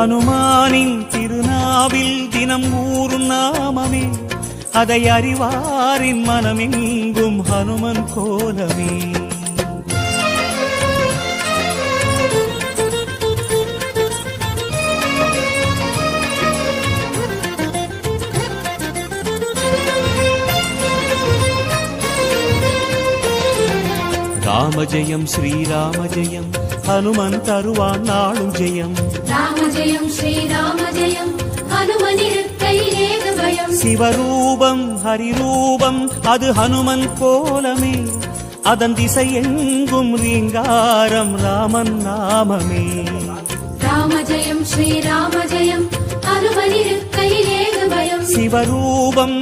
ஹனுமானின் திருநாவில் தினம் ஊரும் நாமமே, அதை அறிவாரின் மனமெங்கும் ஹனுமன் கோலமே. ராம ஜெயம் ஸ்ரீராம ஜெயம், ஹனுமன் தருவான் நாளும் ஜெயம். ராம ஜெயம் ஸ்ரீராம ஜெயம், ஹனுமன் இருக்கையில் ஏது பயம். சிவரூபம் ஹரிரூபம் அது ஹனுமன் கோலமே, அதன் திசை எங்கும் ரீங்காரம் ராமன் நாமமே. ராம ஜெயம் ஸ்ரீராம ஜெயம், ஹனுமன் இருக்கையில் ஏது பயம். சிவரூபம்